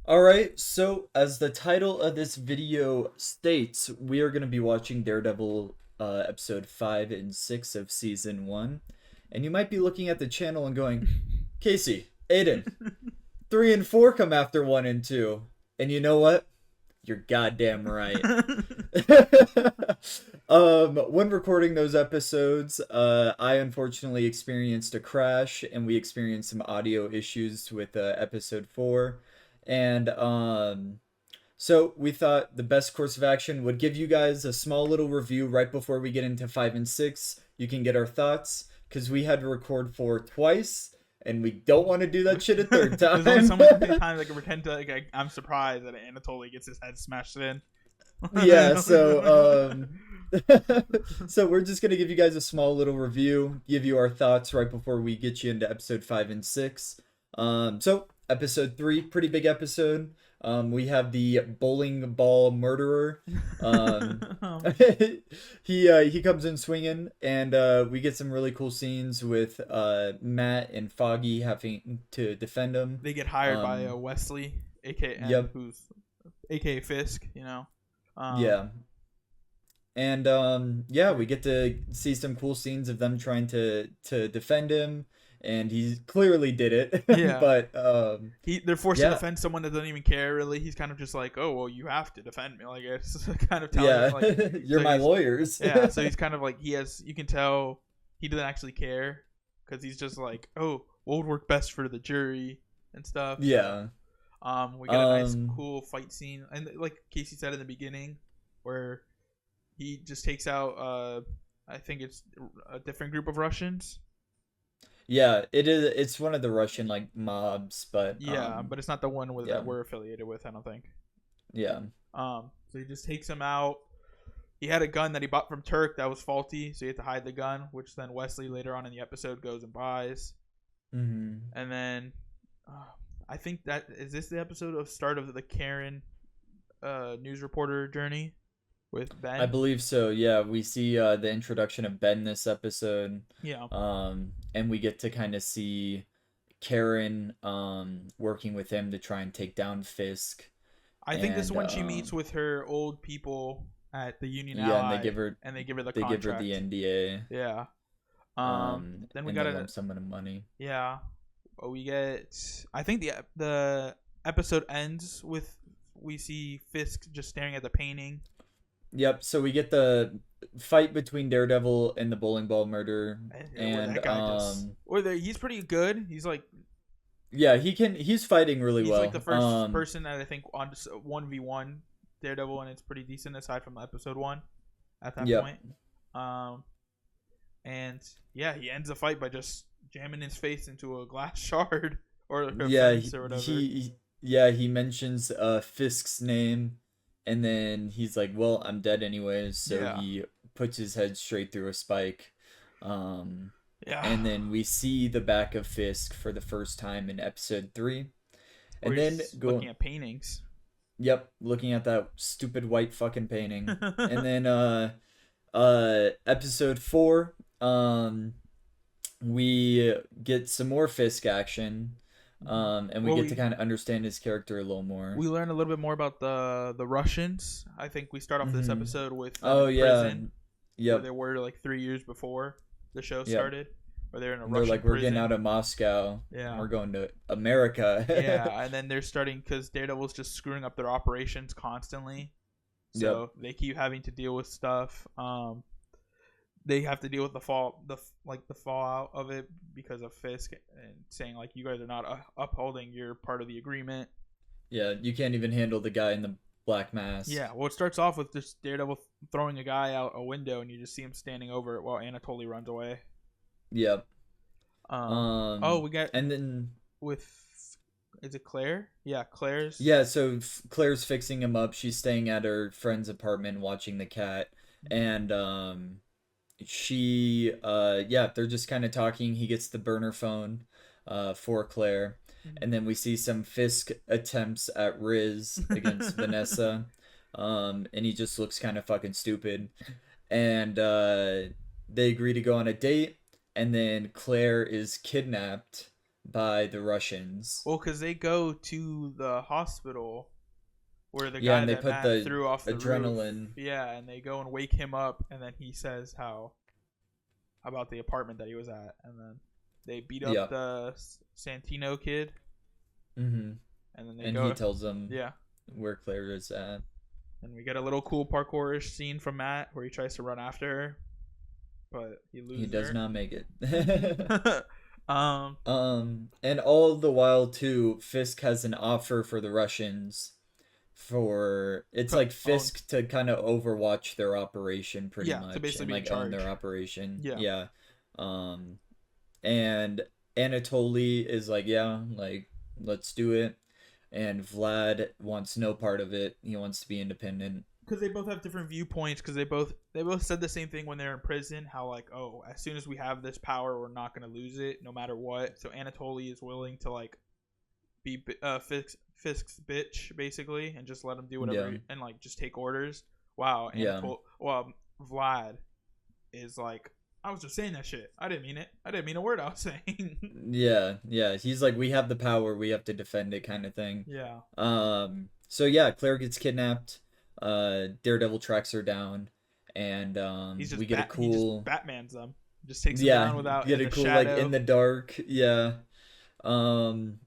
Alright, so as the title of this video states, we are going to be watching Daredevil episode 5 and 6 of season 1. And you might be looking at the channel and going, Casey, Aiden, 3 and 4 come after 1 and 2. And you know what? You're goddamn right. When recording those episodes, I unfortunately experienced a crash and we experienced some audio issues with episode 4. And so we thought the best course of action would give you guys a small little review right before we get into 5 and 6. You can get our thoughts because we had to record 4 twice and we don't want to do that shit a third time. There's only so many times I can pretend to I'm surprised that Anatoly gets his head smashed in. Yeah, so so we're just gonna give you guys a small little review, give you our thoughts right before we get you into episode 5 and 6. So episode 3, pretty big episode. We have the bowling ball murderer. He comes in swinging, and we get some really cool scenes with Matt and Foggy having to defend him. They get hired by Wesley, aka Yep. who's aka Fisk, you know. Yeah. And yeah, we get to see some cool scenes of them trying to defend him, and he clearly did it. Yeah. But they're forced to defend someone that doesn't even care really. He's kind of just like, oh well, you have to defend me. Like it's kind of telling yeah, him, like you're so my lawyers. Yeah, so he's kind of like you can tell he doesn't actually care because he's just like, oh, what would work best for the jury and stuff. Yeah. We got a nice cool fight scene, and like Casey said in the beginning, where he just takes out I think it's a different group of Russians. Yeah, it is. It's one of the Russian like mobs, but yeah, but it's not the one yeah. that we're affiliated with. I don't think. Yeah. So he just takes him out. He had a gun that he bought from Turk that was faulty, so he had to hide the gun, which then Wesley later on in the episode goes and buys. Mm-hmm. And then I think that is this the episode of start of the Karen news reporter journey with Ben. I believe so. Yeah, we see the introduction of Ben this episode. Yeah. And we get to kind of see Karen working with him to try and take down Fisk. I think this is when she meets with her old people at the Union yeah, Ally, and they give her the contract. give her the NDA. Yeah. Then we got a some of the money. Yeah. We get. I think the episode ends with we see Fisk just staring at the painting. Yep. So we get the fight between Daredevil and the bowling ball murderer, and he's pretty good. He's like. Yeah, he's fighting really well. He's like the first person that I think on 1v1 Daredevil, and it's pretty decent aside from episode 1 at that point. And yeah, he ends the fight by just jamming his face into a glass shard or fence or whatever. He mentions Fisk's name, and then he's like, "Well, I'm dead anyways," so he puts his head straight through a spike. And then we see the back of Fisk for the first time in episode 3. And then looking at paintings. Yep, looking at that stupid white fucking painting. And then episode 4, we get some more Fisk action. And we get to kind of understand his character a little more. We learn a little bit more about the Russians. I think we start off this episode with prison. Where they were like 3 years before the show started, or they're in a Russian they're like, prison. we're getting out of Moscow. Yeah, we're going to America. Yeah, and then they're starting because Daredevil's just screwing up their operations constantly, so they keep having to deal with stuff. They have to deal with the fallout of it because of Fisk and saying like, you guys are not upholding your part of the agreement. Yeah, you can't even handle the guy in the black mask. Yeah, well, it starts off with just Daredevil throwing a guy out a window, and you just see him standing over it while Anatoly runs away. Yep. We got and then with is it Claire? Yeah, Claire's. Yeah, so Claire's fixing him up. She's staying at her friend's apartment watching the cat, and they're just kind of talking. He gets the burner phone for Claire. And then we see some Fisk attempts at Riz against Vanessa. And he just looks kind of fucking stupid. And they agree to go on a date. And then Claire is kidnapped by the Russians. Well, because they go to the hospital where the Yeah, guy and they that put Matt the threw off the roof. adrenaline. Yeah, and they go and wake him up, and then he says how about the apartment that he was at, and then they beat up Yep. the Santino kid, Mm-hmm. and then they And he go. tells them Yeah, where Claire is at. and we get a little cool parkourish scene from Matt where he tries to run after her, but he He loses does not make it. her. um, And all the while too, Fisk has an offer for the Russians for it's like own. Fisk to kind of overwatch their operation pretty Yeah, to much basically and be in like own their charge. operation. Yeah, Yeah. Um and Anatoly is like, yeah, like let's do it. And Vlad wants no part of it. He wants to be independent. because they both have different viewpoints. Because they both said the same thing when they're in prison. How like, oh, as soon as we have this power, we're not gonna lose it, no matter what. So Anatoly is willing to like be Fisk's bitch basically, and just let him do whatever Yeah. and like just take orders. Wow, Yeah. Vlad is like, I was just saying that shit. I didn't mean it. I didn't mean a word I was saying. Yeah. Yeah. He's like, we have the power, we have to defend it kind of thing. Yeah, So yeah, Claire gets kidnapped. Daredevil tracks her down, and he just Batman's them. Just takes them yeah, down without get in a the cool like in shadow. the dark, yeah. Um,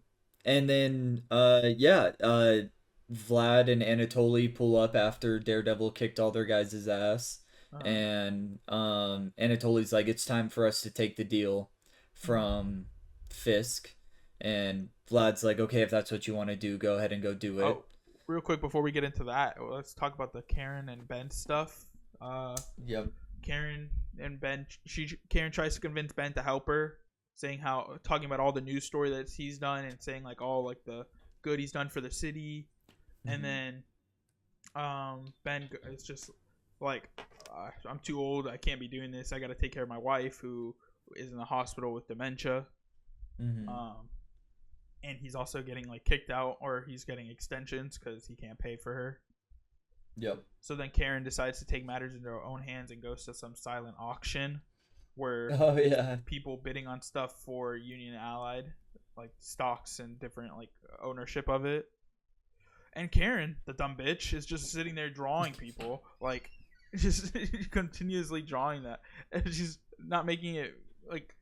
and then Vlad and Anatoly pull up after Daredevil kicked all their guys' ass, Uh, and Anatoly's like, it's time for us to take the deal from Fisk, and Vlad's like, okay, if that's what you want to do, go ahead and go do it. oh, real quick before we get into that, let's talk about the Karen and Ben stuff. Uh, Yep. Karen and Ben, Karen tries to convince Ben to help her, saying how talking about all the news story that he's done and saying like all like the good he's done for the city, and Mm-hmm. then Ben is just like, I'm too old, I can't be doing this. I got to take care of my wife who is in the hospital with dementia. Mm-hmm. Um, and he's also getting like kicked out or he's getting extensions because he can't pay for her. Yep. So then Karen decides to take matters into her own hands and goes to some silent auction where Oh yeah. people bidding on stuff for Union Allied, like stocks and different like ownership of it. And Karen, the dumb bitch, is just sitting there drawing people, like just continuously drawing that, and she's not making it like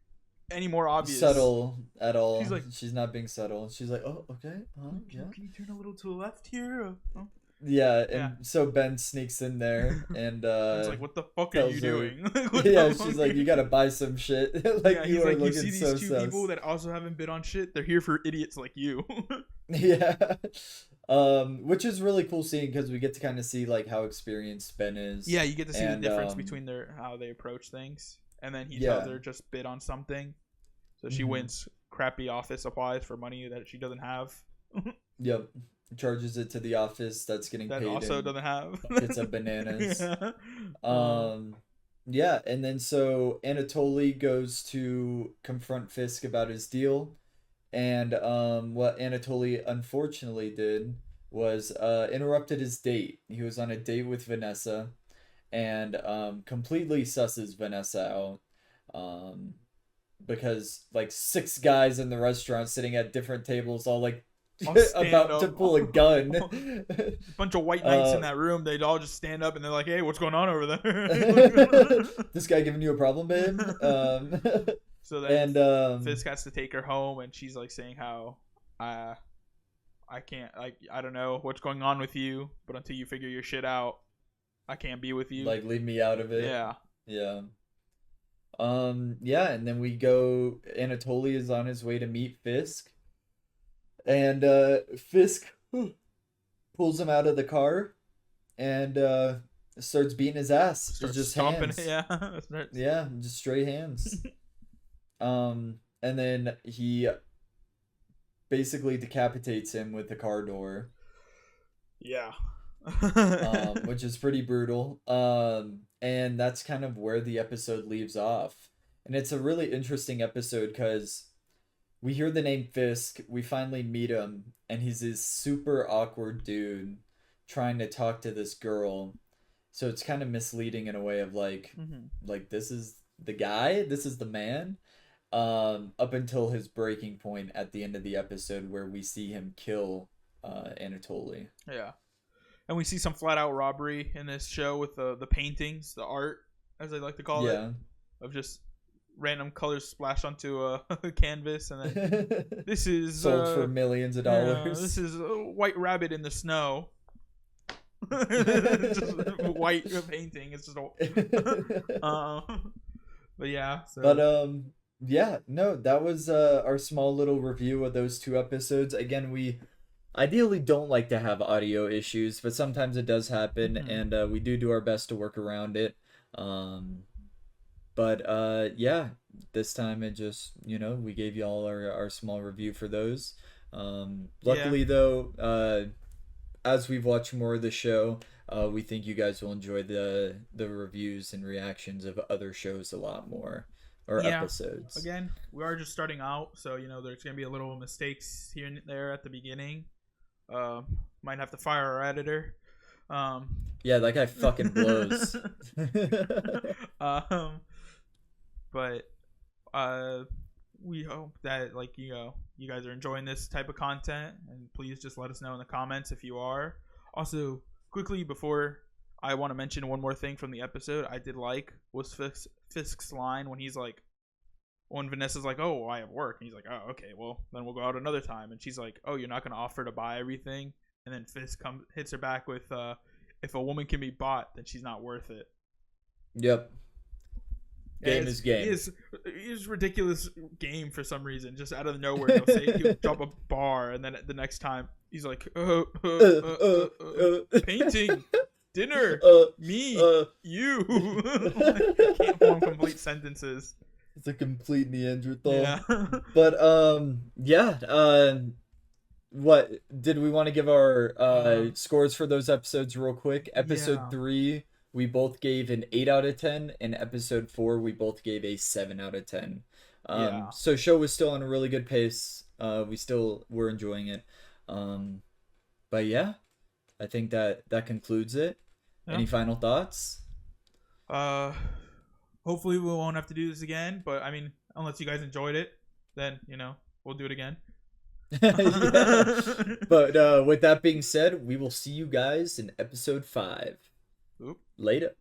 any more obvious. Subtle at She's all. like, She's not being subtle. She's like, oh, okay, yeah, can you turn a little to the left here? Oh. yeah. Yeah. And so Ben sneaks in there and It's like, what the fuck are tells you her, doing? What yeah. the She's fuck like, are you gotta buy some shit. Like Yeah, you he's are like, you looking see these so two sus. people that also haven't bid on shit? They're here for idiots like you. Yeah. Which is really cool seeing because we get to kind of see like how experienced Ben is, Yeah, you get to see the and difference between their how they approach things, and then he tells yeah. her just bid on something, so she Hmm. wins crappy office supplies for money that she doesn't have, Yep. Charges it to the office that's getting that paid also in doesn't have. buckets of bananas. Yeah. Um, yeah, and then so Anatoly goes to confront Fisk about his deal, and what Anatoly unfortunately did was interrupted his date. He was on a date with Vanessa, and completely susses Vanessa out, um, because like six guys in the restaurant sitting at different tables, all like I'll stand about to up. pull a gun. Bunch of white knights in uh, that room. They'd all just stand up and they're like, "Hey, what's going on over there?" this guy giving you a problem, babe? So then And Fisk has to take her home, and she's like saying how, uh, I can't, like, I don't know what's going on with you, but until you figure your shit out, I can't be with you. like leave me out of it. Yeah. Yeah. Yeah, and then we go Anatoly is on his way to meet Fisk. And Fisk pulls him out of the car and starts beating his ass. It's Starts just stomping. hands. Yeah. Yeah, just straight hands. And then he basically decapitates him with the car door, Yeah. which is pretty brutal. And that's kind of where the episode leaves off. And it's a really interesting episode because we hear the name Fisk, we finally meet him, and he's this super awkward dude trying to talk to this girl. So it's kind of misleading in a way of like, Mhm. like this is the guy, this is the man. up until his breaking point at the end of the episode where we see him kill Anatoly. Yeah. And we see some flat out robbery in this show with the paintings, the art, as I like to call it, Yeah. of just random colors splashed onto a canvas, and then this is sold for millions of dollars. This is a white rabbit in the snow. Just white painting. It's just but yeah. So. But yeah, no, that was our small little review of those two episodes. Again, we ideally don't like to have audio issues, but sometimes it does happen, and we do our best to work around it. But yeah, this time it just, we gave you all our small review for those. Luckily though, as we've watched more of the show, we think you guys will enjoy the reviews and reactions of other shows a lot more, or episodes. Again, we are just starting out, so there's gonna be a little mistakes here and there at the beginning. Might have to fire our editor. Yeah, that guy fucking blows. But we hope that you guys are enjoying this type of content, and please just let us know in the comments if you are. Also, quickly before, I want to mention one more thing from the episode I did like was Fisk's line when he's like, when Vanessa's like, "Oh, I have work," and he's like, "Oh, okay, well then we'll go out another time," and she's like, "Oh, you're not gonna offer to buy everything," and then Fisk hits her back with, "If a woman can be bought, then she's not worth it." Yep. Game is game. It's ridiculous game for some reason. Just out of nowhere, he'll drop a bar, and then the next time he's like, painting, dinner, me, you. Can't form complete sentences. It's a complete Neanderthal. Yeah. But yeah. What did we want to give our scores for those episodes real quick? Episode 3. We both gave an 8 out of 10, and episode 4, we both gave a 7 out of 10. So show was still on a really good pace. We still were enjoying it. But yeah, I think that concludes it. Yeah. Any final thoughts? Hopefully we won't have to do this again, but I mean, unless you guys enjoyed it, then, we'll do it again. Yeah. But with that being said, we will see you guys in episode 5. Oop. Later.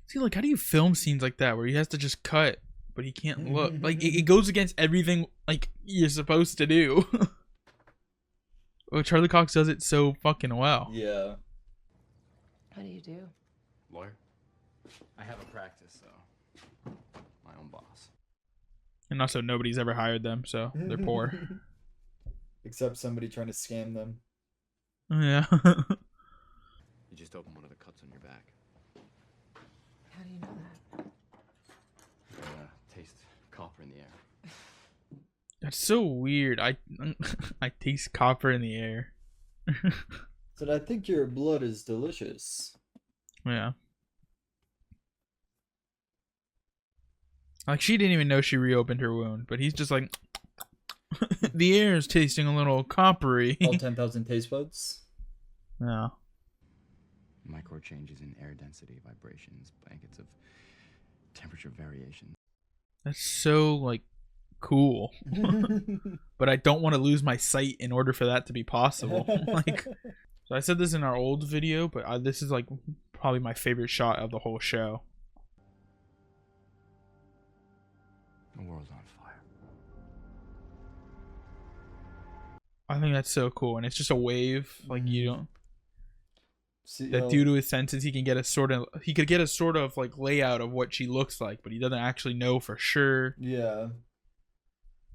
See, how do you film scenes like that where he has to just cut, but he can't look? It goes against everything you're supposed to do. Oh, Charlie Cox does it so fucking well. Yeah. What do you do? Lawyer. I have a practice, so my own boss. And also, nobody's ever hired them, so they're poor. Except somebody trying to scam them. Yeah. You just opened one of the cuts on your back. How do you know that? Taste copper in the air. That's so weird. I taste copper in the air. So I think your blood is delicious. Yeah. She didn't even know she reopened her wound, but he's just like, the air is tasting a little coppery. All 10,000 taste buds? Yeah. Micro changes in air density, vibrations, blankets of temperature variation. That's so, cool. But I don't want to lose my sight in order for that to be possible. So I said this in our old video, but this is, probably my favorite shot of the whole show. The world's on fire. I think that's so cool, and it's just a wave. You don't. That due to his senses, he could get a sort of layout of what she looks like, but he doesn't actually know for sure. Yeah.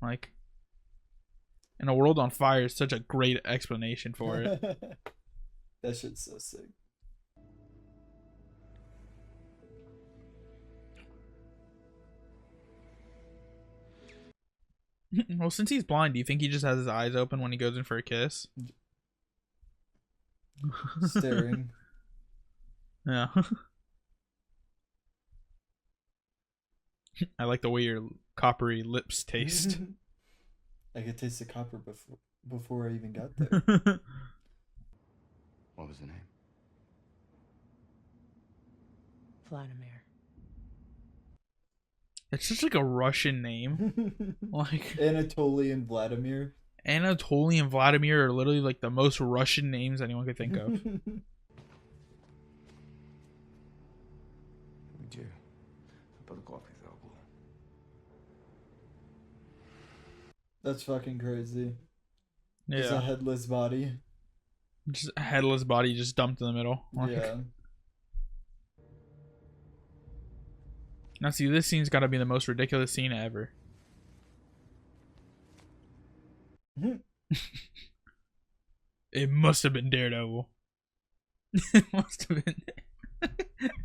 And a world on fire is such a great explanation for it. That shit's so sick. Well, since he's blind, do you think he just has his eyes open when he goes in for a kiss? Staring. Yeah. I like the way your coppery lips taste. I could taste the copper before I even got there. What was the name? Vladimir. It's just like a Russian name. Like Anatoly and Vladimir. Anatoly and Vladimir are literally like the most Russian names anyone could think of. Где? Подкопы забыл. That's fucking crazy. Just a Yeah, headless body. just a headless body just dumped in the middle. Like, Yeah. now see, this scene's got to be the most ridiculous scene ever. It must have been Daredevil. It must have been.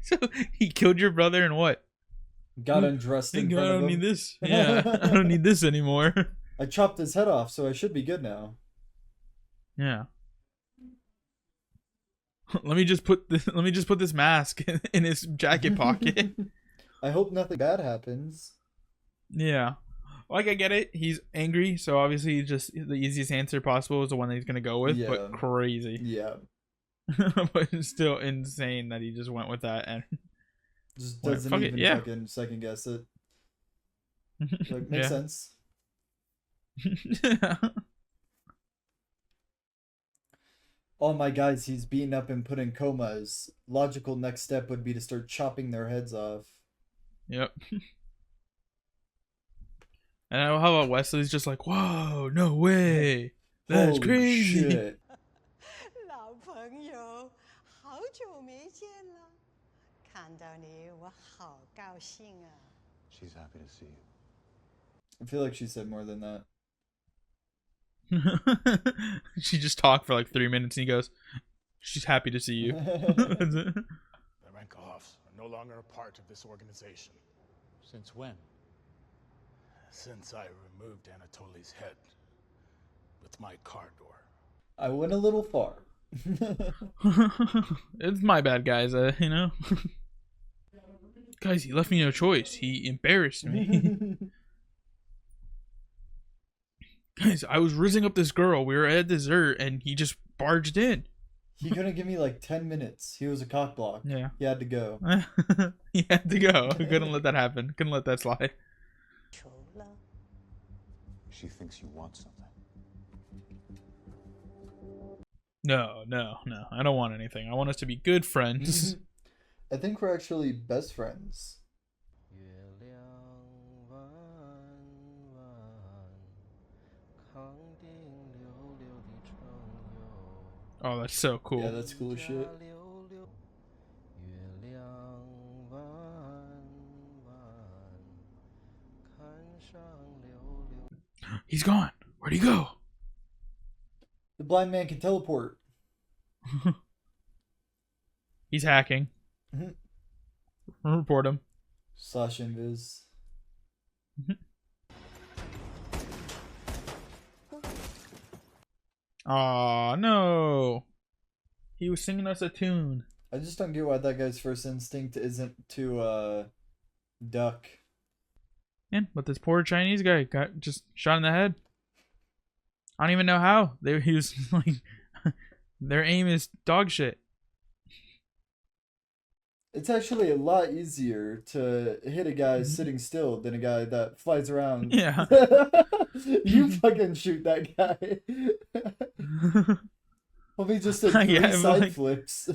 So he killed your brother and what? Got undressed in Thank God, front I of don't him. need this. Yeah, I don't need this anymore. I chopped his head off, so I should be good now. Yeah. Let me just put this mask in his jacket pocket. I hope nothing bad happens. Yeah. Like, I get it. He's angry, so obviously just the easiest answer possible is the one that he's gonna go with. Yeah. But crazy. Yeah. But it's still insane that he just went with that and Just Well, doesn't fuck it, even yeah. fucking second guess it. Like, makes Yeah. sense. Oh my guys, he's beaten up and put in comas. Logical next step would be to start chopping their heads off. Yep. And I love how Wesley's just like, whoa, no way. That's Holy crazy. shit. 老朋友，好久没见了，看到你我好高兴啊！ She's happy to see you. I feel like she said more than that. She just talked for like 3 minutes and he goes, she's happy to see you. That's it. The Renkoffs are no longer a part of this organization. Since when? Since I removed Anatoly's head with my car door. I went a little far. It's my bad, guys. You know? Guys, he left me no choice. He embarrassed me. Guys, I was rizzing up this girl. We were at dessert and he just barged in. He couldn't give me like 10 minutes. He was a cock block. Yeah. He had to go. He had to go. Couldn't let that happen. Couldn't let that slide. 除了 She thinks you want something. No. I don't want anything. I want us to be good friends. I think we're actually best friends. Oh, that's so cool. Yeah, that's cool as shit. He's gone. Where'd he go? The blind man can teleport. He's hacking. Mhm. Report him. Slash invis. Aw, no. He was singing us a tune. I just don't get why that guy's first instinct isn't to duck. Man, but this poor Chinese guy got just shot in the head. I don't even know how. He was like, their aim is dog shit. It's actually a lot easier to hit a guy sitting still than a guy that flies around. Yeah. You fucking shoot that guy. Probably just a three Yeah, side like- flips.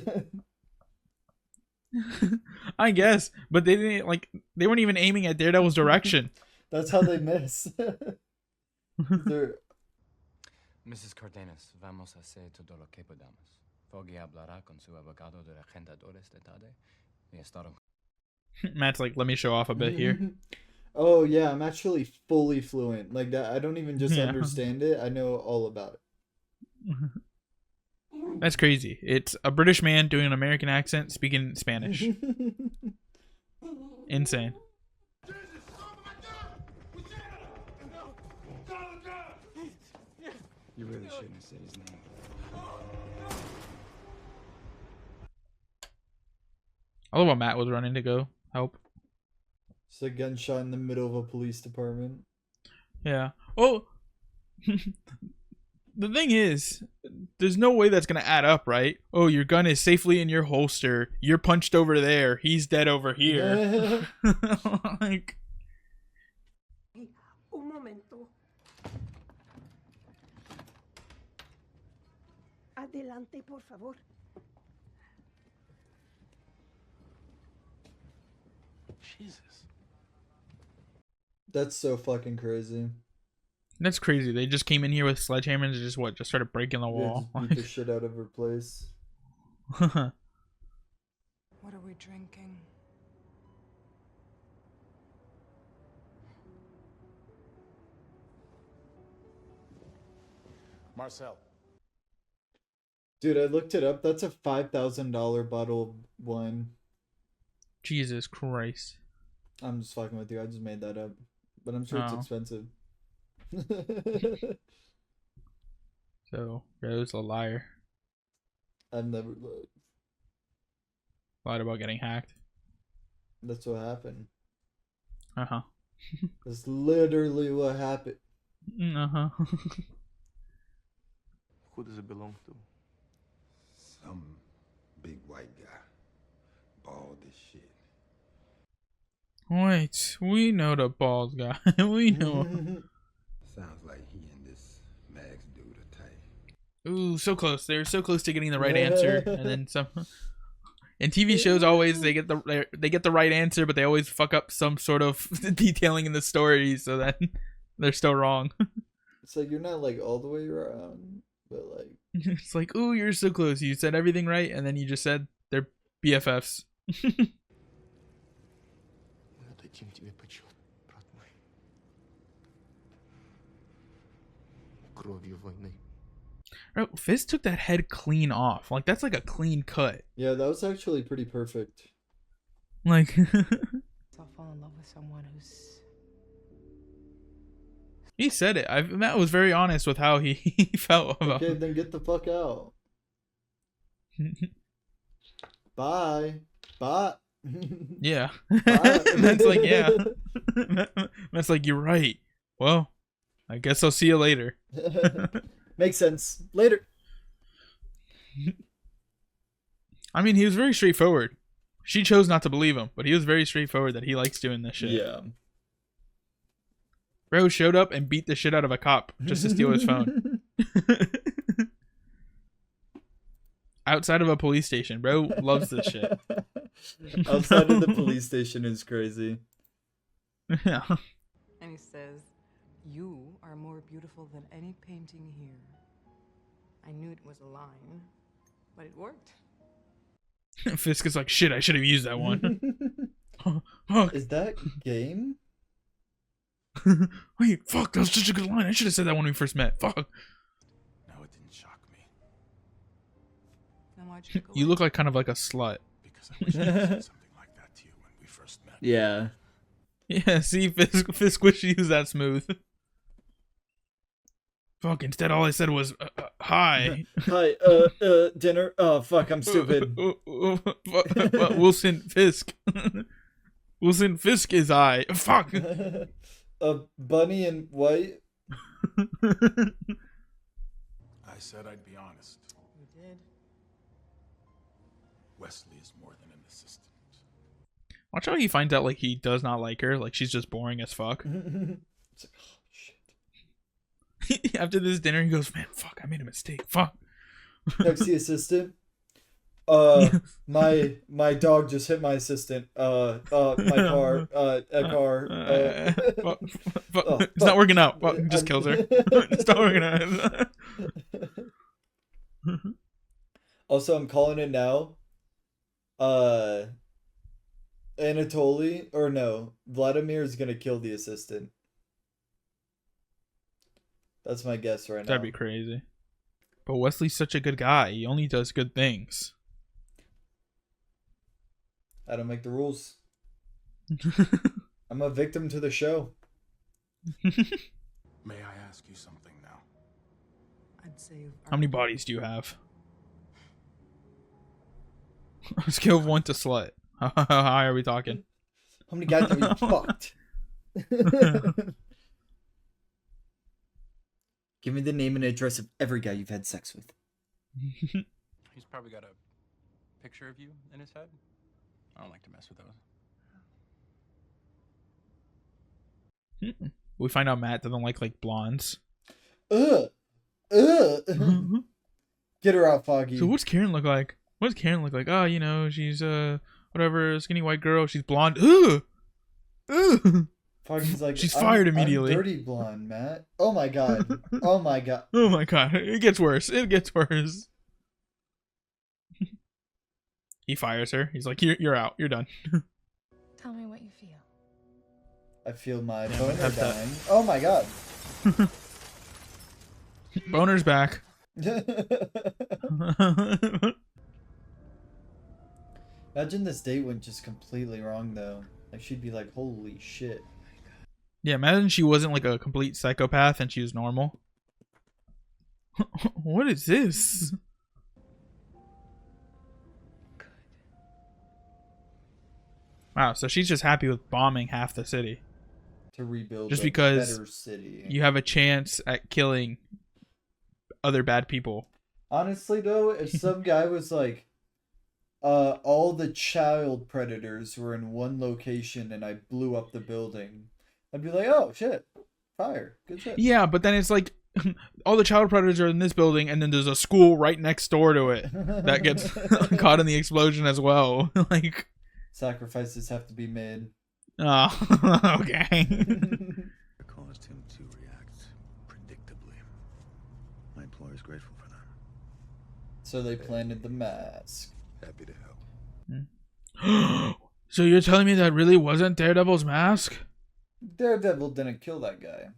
I guess, but they didn't they weren't even aiming at Daredevil's direction. That's how they miss. They're... Mrs. Cardenas, vamos a hacer todo lo que podamos. Foggy hablará con su abogado de arrendadores de tarde. Y estaron. Matt's like, let me show off a bit here. Oh yeah, I'm actually fully fluent. Like that, I don't even just Yeah. understand it. I know all about it. That's crazy. It's a British man doing an American accent speaking Spanish. Insane. You really shouldn't have said his name. I love how Matt was running to go help. It's a gunshot in the middle of a police department. Yeah. Oh, the thing is, there's no way that's gonna add up, right? Oh, your gun is safely in your holster. You're punched over there. He's dead over here. Like, Un momento. Adelante, por favor. Jesus. That's so fucking crazy. that's crazy. They just came in here with sledgehammers and just started breaking the Yeah, wall. just beat the shit out of her place. What are we drinking? Marcel. Dude, I looked it up. That's a $5,000 bottle of wine. Jesus Christ. I'm just fucking with you. I just made that up. But I'm sure it's Oh. expensive. So Rose a liar. I've never lied. Lied about getting hacked. That's what happened. Uh-huh. That's literally what happened. Uh-huh. Who does it belong to? Some big white guy. Bald as shit. Wait, we know the bald guy. We know. Sounds like he and this Max dude are tight. Ooh, so close. They're so close to getting the right answer, and then some. In TV shows, always they get the right answer, but they always fuck up some sort of detailing in the story, so then they're still wrong. It's like you're not like all the way around, but like It's like, ooh, you're so close. You said everything right, and then you just said they're BFFs. Мы отдадим тебе почет, брат мой. Кровью войны. Bro, Fizz took that head clean off. Like, that's like a clean cut. yeah, that was actually pretty perfect. Like, I'll fall in love with someone who's he said it. Matt was very honest with how he felt about Okay, then get the fuck out. Bye. Bye. Yeah. Bye. That's like, yeah. That's like, you're right. Well, I guess I'll see you later. Makes sense. Later. I mean, he was very straightforward. She chose not to believe him, but he was very straightforward that he likes doing this shit. Yeah. Bro showed up and beat the shit out of a cop just to steal his phone. Outside of a police station. Bro loves this shit. Outside of the police station is crazy. Yeah. And he says, "You are more beautiful than any painting here." I knew it was a line, but it worked. Fisk is like, shit, I should have used that one. Fuck. Is that game? Wait, fuck, that was such a good line. I should have said that when we first met. Fuck. No, it didn't shock me. Then why'd you go You away? look like kind of like a slut. Because I wish I had said something like that to you when we first met. Yeah. Yeah, see, Fisk wish he was that smooth. Fuck, instead all I said was, hi. Hi, dinner. Oh, fuck, I'm stupid. Wilson Fisk. Wilson Fisk is I. Fuck. Bunny and white. I said I'd be honest. You did. Wesley is more than an assistant. Watch how he finds out, like, he does not like her. Like, she's just boring as fuck. It's like, oh, shit. After this dinner, he goes, man, fuck, I made a mistake. Fuck. Next, the assistant. My dog just hit my assistant. My car. A car. It's not working out. Fuck, just kills her. It's not working out. Also, I'm calling it now. Anatoly, or no, Vladimir is gonna kill the assistant. That's my guess right now. That'd be crazy. But Wesley's such a good guy. He only does good things. I don't make the rules. I'm a victim to the show. May I ask you something now? I'd say. How many bodies do you have? On a scale of 1 to slut. How high are we talking? How many guys have you fucked? Give me the name and address of every guy you've had sex with. He's probably got a picture of you in his head. I don't like to mess with those. We find out Matt doesn't like blondes. Ugh. Get her out, Foggy. So what's Karen look like? What's Karen look like? Oh, you know, she's whatever, skinny white girl. She's blonde. Ugh. Ugh. Foggy's like, she's fired immediately. I'm dirty blonde, Matt. Oh my god. Oh my god. Oh my god. It gets worse. It gets worse. He fires her. He's like, you're out. You're done. Tell me what you feel. I feel my Yeah, boner have that. dying. Oh my god. Boner's back. Imagine this date went just completely wrong though. Like she'd be like, holy shit. Yeah, imagine she wasn't like a complete psychopath and she was normal. What is this? Wow, so she's just happy with bombing half the city. To rebuild Just a because better city. you have a chance at killing other bad people. Honestly though, if some guy was like, all the child predators were in one location and I blew up the building, I'd be like, oh shit, fire, good shit. Yeah, but then it's like all the child predators are in this building and then there's a school right next door to it that gets caught in the explosion as well. Like, sacrifices have to be made. Oh, okay. Caused him to react predictably. My employer's grateful for that. So they planted the mask. Happy to help. So you're telling me that really wasn't Daredevil's mask? Daredevil didn't kill that guy.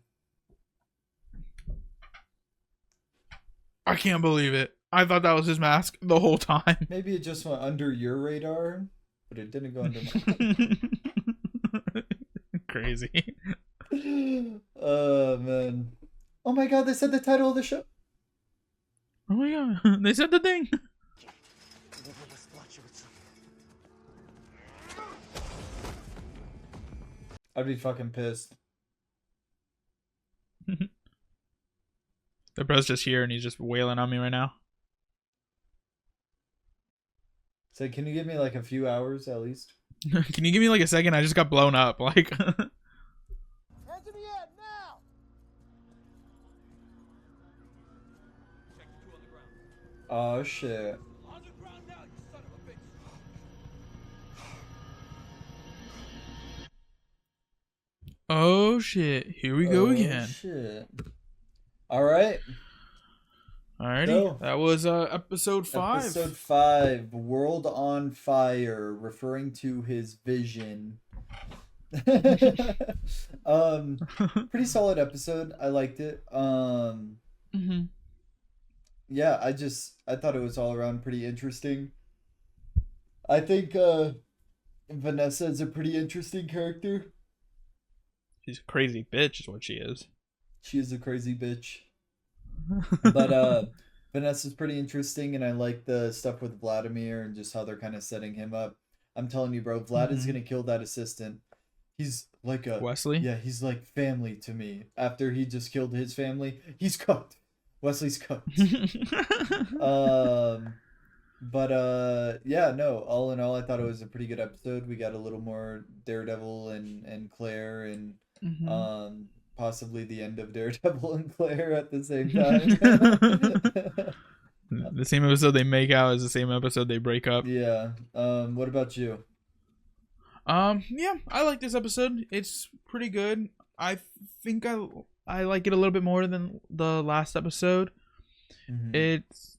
I can't believe it. I thought that was his mask the whole time. Maybe it just went under your radar, but it didn't go under mine. Crazy. Oh man. Oh my god, they said the title of the show. Oh my god, they said the thing. I'd be fucking pissed. The bro's just here and he's just wailing on me right now. So can you give me like a few hours at least? Can you give me like a second? I just got blown up. Like, Hands in the air now! Oh shit. On the ground now, you son of a bitch! oh shit, here we go again. Shit. Alright. Alrighty, So, that was episode 5. Episode 5, World on Fire, referring to his vision. Pretty solid episode. I liked it. Yeah, I thought it was all around pretty interesting. I think Vanessa is a pretty interesting character. She's a crazy bitch is what she is. She is a crazy bitch. But Vanessa's pretty interesting, and I like the stuff with Vladimir and just how they're kind of setting him up. I'm telling you, bro, Vlad is gonna kill that assistant. He's like a Wesley? Yeah, he's like family to me. After he just killed his family, he's cooked. Wesley's cooked. Yeah, no, all in all, I thought it was a pretty good episode. We got a little more Daredevil and Claire and possibly the end of Daredevil and Claire at the same time. The same episode they make out is the same episode they break up. Yeah. What about you? Yeah, I like this episode. It's pretty good. I think I like it a little bit more than the last episode. It's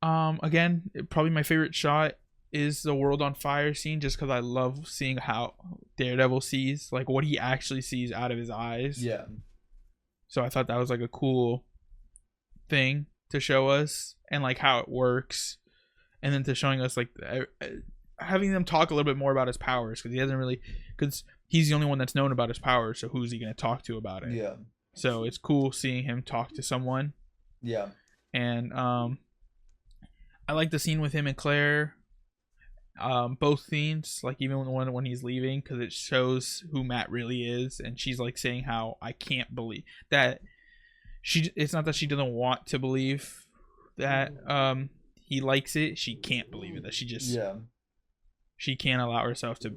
again, probably my favorite shot is the world on fire scene, just because I love seeing how Daredevil sees, like what he actually sees out of his eyes. Yeah. So I thought that was like a cool thing to show us, and like how it works, and then to showing us like having them talk a little bit more about his powers, because he hasn't really, because he's the only one that's known about his powers, so who's he going to talk to about it? Yeah. So it's cool seeing him talk to someone. Yeah. And I like the scene with him and Claire. Both scenes, like even when he's leaving, because it shows who Matt really is, and she's like saying how I can't believe that it's not that she doesn't want to believe that he likes it, she can't believe it. That she can't allow herself to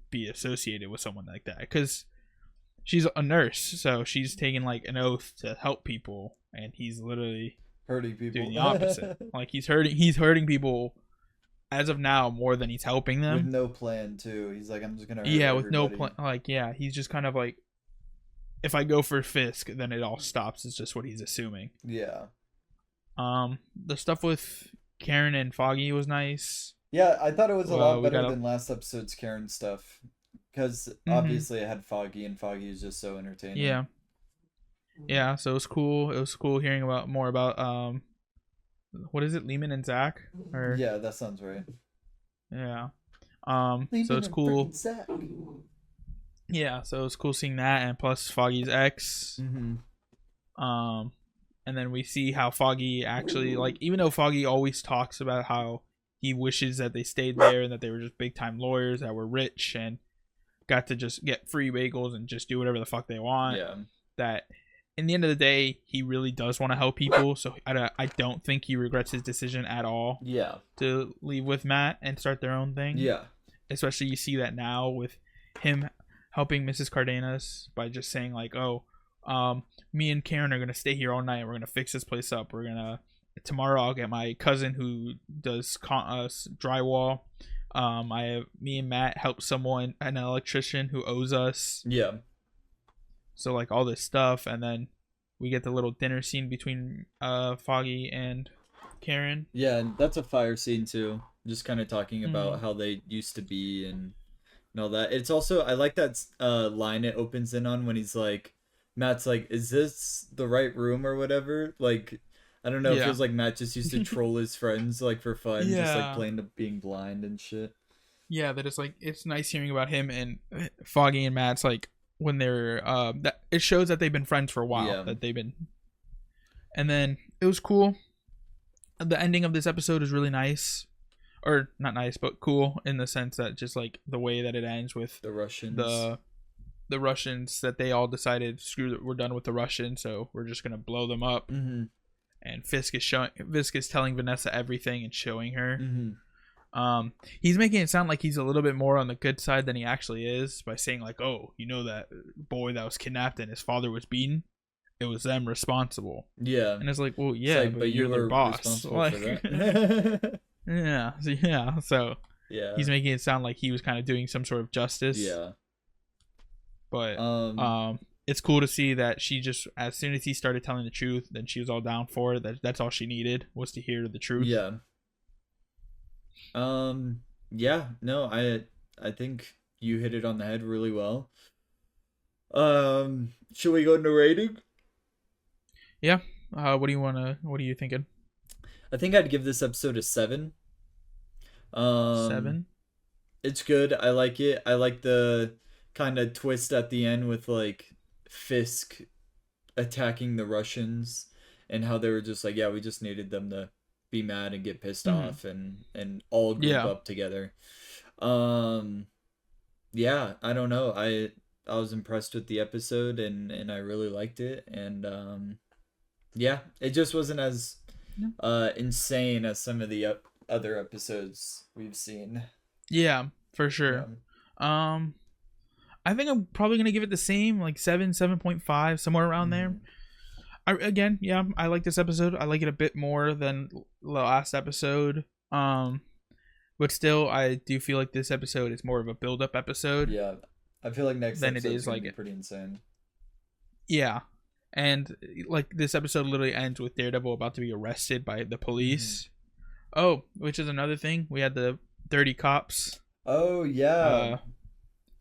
be associated with someone like that, because she's a nurse, so she's taking like an oath to help people, and he's literally hurting people, doing the opposite. Like he's hurting people as of now more than he's helping them, with no plan too. He's like, I'm just gonna hurt with everybody. no plan. Like he's just kind of like, if I go for Fisk, then it all stops. It's just what he's assuming. Yeah. The stuff with Karen and Foggy was nice. Yeah, I thought it was a lot better than last episode's Karen stuff, because obviously it had Foggy, and Foggy is just so entertaining. Yeah. So it was cool. It was cool hearing more about what is it, Lehman and Zach? Or yeah, that sounds right. Yeah. Lehman so it's cool. Zach. Yeah, so it's cool seeing that, and plus Foggy's ex. And then we see how Foggy actually, like, even though Foggy always talks about how he wishes that they stayed there and that they were just big time lawyers that were rich and got to just get free bagels and just do whatever the fuck they want. Yeah. That in the end of the day, he really does want to help people. So I don't think he regrets his decision at all. Yeah. To leave with Matt and start their own thing. Yeah. Especially you see that now with him helping Mrs. Cardenas by just saying like, oh, me and Karen are gonna stay here all night. We're gonna fix this place up. Tomorrow I'll get my cousin who does drywall. Me and Matt help someone, an electrician who owes us. Yeah. So like all this stuff, and then we get the little dinner scene between Foggy and Karen. Yeah, and that's a fire scene too. Just kind of talking about how they used to be and all that. It's also, I like that line it opens in on when he's like, Matt's like, is this the right room or whatever? Like, I don't know. It feels like Matt just used to troll his friends like for fun, just like playing to being blind and shit. Yeah, that it's like, it's nice hearing about him and Foggy and Matt's like when they're that it shows that they've been friends for a while. That they've been, and then it was cool. The ending of this episode is really nice, or not nice, but cool in the sense that just like the way that it ends with the Russians. The Russians, that they all decided, screw it, we're done with the Russians, so we're just gonna blow them up. Mm-hmm. And Fisk is telling Vanessa everything and showing her. Mm-hmm. He's making it sound like he's a little bit more on the good side than he actually is by saying like, oh, you know that boy that was kidnapped and his father was beaten? It was them responsible. Yeah. And it's like, well, yeah, but you're their boss. Like, yeah. So yeah, he's making it sound like he was kind of doing some sort of justice. Yeah. But it's cool to see that she just, as soon as he started telling the truth, then she was all down for it. That's all she needed, was to hear the truth. Yeah. Yeah. No, I think you hit it on the head really well. Should we go into rating? Yeah. What are you thinking? I think I'd give this episode a 7. 7? It's good. I like it. I like the kind of twist at the end with like Fisk attacking the Russians and how they were just like, yeah, we just needed them to be mad and get pissed off and all group up together. Yeah, I don't know. I was impressed with the episode and I really liked it, and yeah, it just wasn't as insane as some of the other episodes we've seen. Yeah, for sure. Yeah. I think I'm probably gonna give it the same, like 7.5, somewhere around there. I like this episode. I like it a bit more than the last episode. But still, I do feel like this episode is more of a build-up episode. Yeah, I feel like next than episode it is like be pretty insane. Yeah, and like this episode literally ends with Daredevil about to be arrested by the police. Oh, which is another thing. We had the dirty cops. Oh yeah.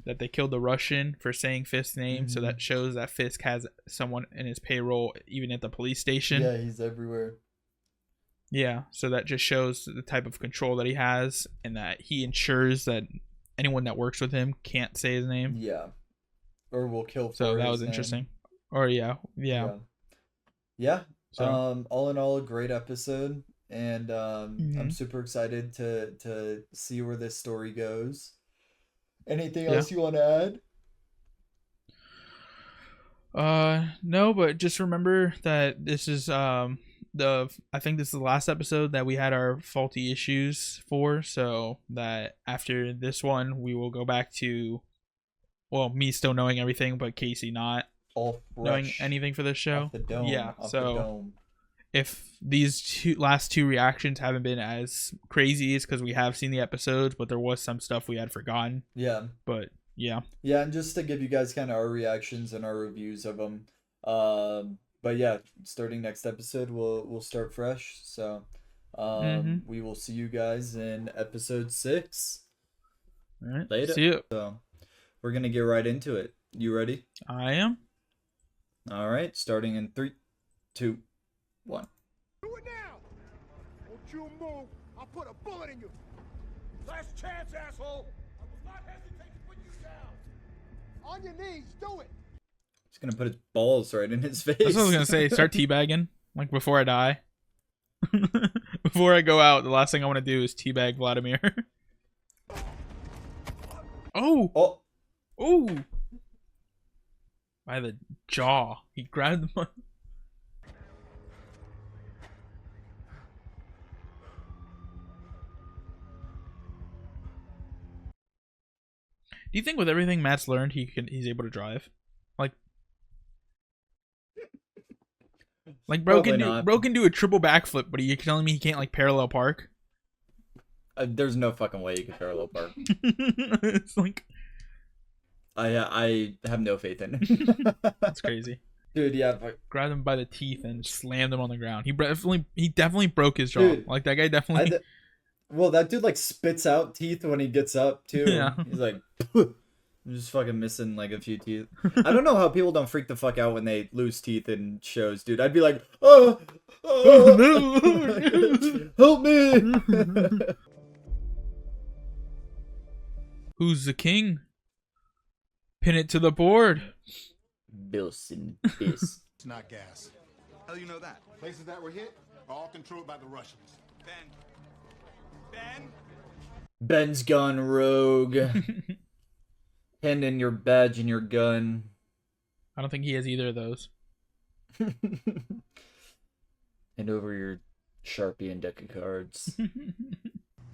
That they killed the Russian for saying Fisk's name, so that shows that Fisk has someone in his payroll, even at the police station. Yeah, he's everywhere. Yeah, so that just shows the type of control that he has, and that he ensures that anyone that works with him can't say his name. Yeah, or will kill. So that was interesting. Or yeah. So, all in all, a great episode, and I'm super excited to see where this story goes. Anything else you want to add? No, but just remember that this is I think this is the last episode that we had our faulty issues for, so that after this one we will go back to, well, me still knowing everything but Casey not All knowing fresh anything for this show. off the dome. Yeah, off so the dome. if these last two reactions haven't been as crazy, it's because we have seen the episodes, but there was some stuff we had forgotten. Yeah. But yeah. Yeah, and just to give you guys kind of our reactions and our reviews of them. But yeah, starting next episode, we'll start fresh. So, we will see you guys in episode 6. All right. Later. See you. So, we're gonna get right into it. You ready? I am. All right, starting in 3, 2, 1. Do it now! Don't you move, I'll put a bullet in you! Last chance, asshole! I will not hesitate to put you down! On your knees, do it! He's gonna put his balls right in his face. That's what I was gonna say. Start teabagging, like before I die. Before I go out, the last thing I want to do is teabag Vladimir. Oh! By the jaw. He grabbed the. Do you think with everything Matt's learned, he's able to drive? Like bro can do a triple backflip, but you're telling me he can't like parallel park? There's no fucking way you can parallel park. It's like I have no faith in it. That's crazy. Dude, yeah. Grabbed him by the teeth and slammed him on the ground. He definitely broke his jaw. Dude, like that guy definitely. Well, that dude like spits out teeth when he gets up too. Yeah. He's like, I'm just fucking missing like a few teeth. I don't know how people don't freak the fuck out when they lose teeth in shows, dude. I'd be like, oh no, help me. Who's the king? Pin it to the board. Bilson Biss. It's not gas. How do you know that? Places that were hit are all controlled by the Russians. Ben? Ben's gone rogue. Hand in your badge and your gun. I don't think he has either of those. And over your Sharpie and deck of cards.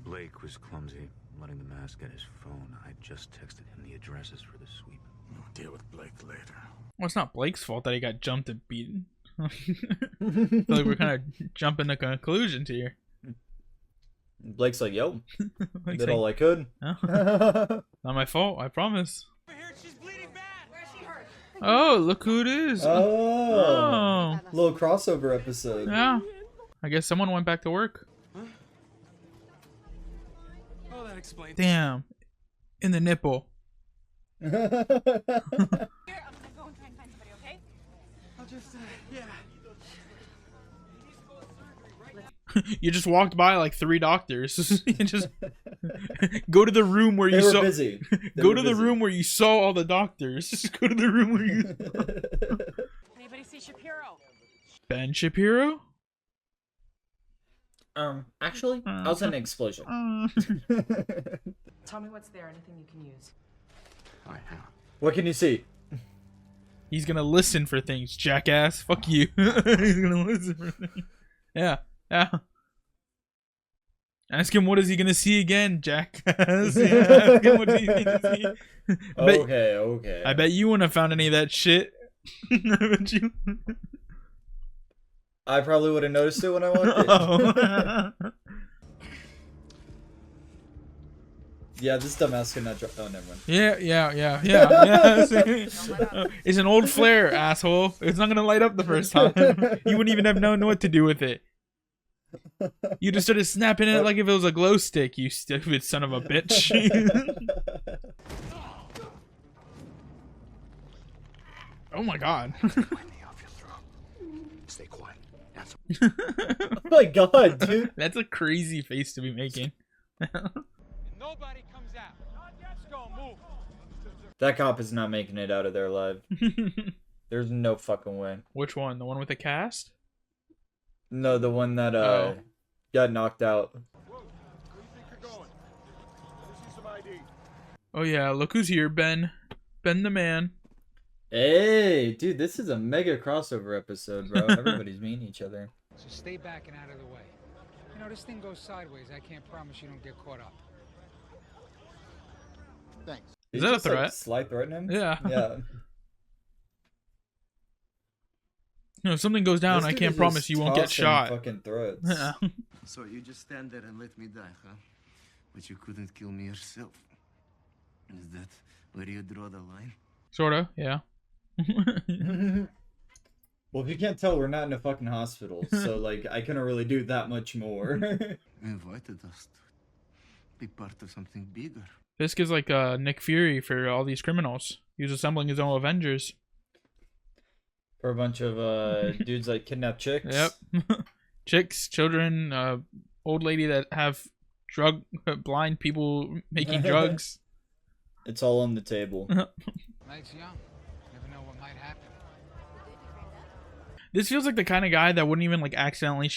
Blake was clumsy, letting the mask get his phone. I just texted him the addresses for the sweep. We'll deal with Blake later. Well, it's not Blake's fault that he got jumped and beaten. I feel like we're kind of jumping to conclusions here. Blake's like, yo, Blake's did like, all I could. No. Not my fault, I promise. Over here, she's bleeding bad. Where's she hurt? Oh, look who it is. Oh. Little crossover episode. Yeah. I guess someone went back to work. Huh? Oh, that explains. Damn. In the nipple. Here, I'm gonna go and try and find somebody, okay? I'll just, yeah. You just walked by like 3 doctors. You just go to the room where you They were saw. busy. Go to the room where you saw all the doctors. Just go to the room where you. Anybody see Shapiro? Ben Shapiro? Actually, I was in an explosion. Tell me what's there. Anything you can use. I have. What can you see? He's gonna listen for things, jackass. Fuck you. He's gonna listen for things. Yeah. Yeah. Ask him what is he gonna see again, jackass. Yeah, ask him what he's gonna see. Okay. I bet you wouldn't have found any of that shit. I bet you. I probably would have noticed it when I walked in. Yeah, this dumbass cannot drop. Oh, never mind. Yeah. It's an old flare, asshole. It's not gonna light up the first time. You wouldn't even have known what to do with it. You just started snapping it like if it was a glow stick, you stupid son of a bitch. Oh my god. Stay quiet. Oh my god, dude. That's a crazy face to be making. Nobody comes out. Let's go, move. That cop is not making it out of there alive. There's no fucking way. Which one? The one with the cast? No, the one that got knocked out. Where do you think you're going? Let me see some ID. Oh yeah, look who's here, Ben. Ben the man. Hey, dude, this is a mega crossover episode, bro. Everybody's meeting each other. So stay back and out of the way. You know, this thing goes sideways. I can't promise you don't get caught up. Thanks. Is Did that you a just, like, threat? slight threaten him? Yeah. Yeah. You know, if something goes down, This I dude can't is promise just you won't get tossing shot. Fucking threats. Yeah. So you just stand there and let me die, huh? But you couldn't kill me yourself. Is that where you draw the line? Sorta, yeah. Well, if you can't tell, we're not in a fucking hospital, so like I couldn't really do that much more. Invited us to be part of something bigger. Fisk is like Nick Fury for all these criminals. He was assembling his own Avengers. For a bunch of dudes like kidnap chicks. Yep. Chicks, children, old lady that have blind people making drugs. It's all on the table. Life's young. Never know what might happen. This feels like the kind of guy that wouldn't even like accidentally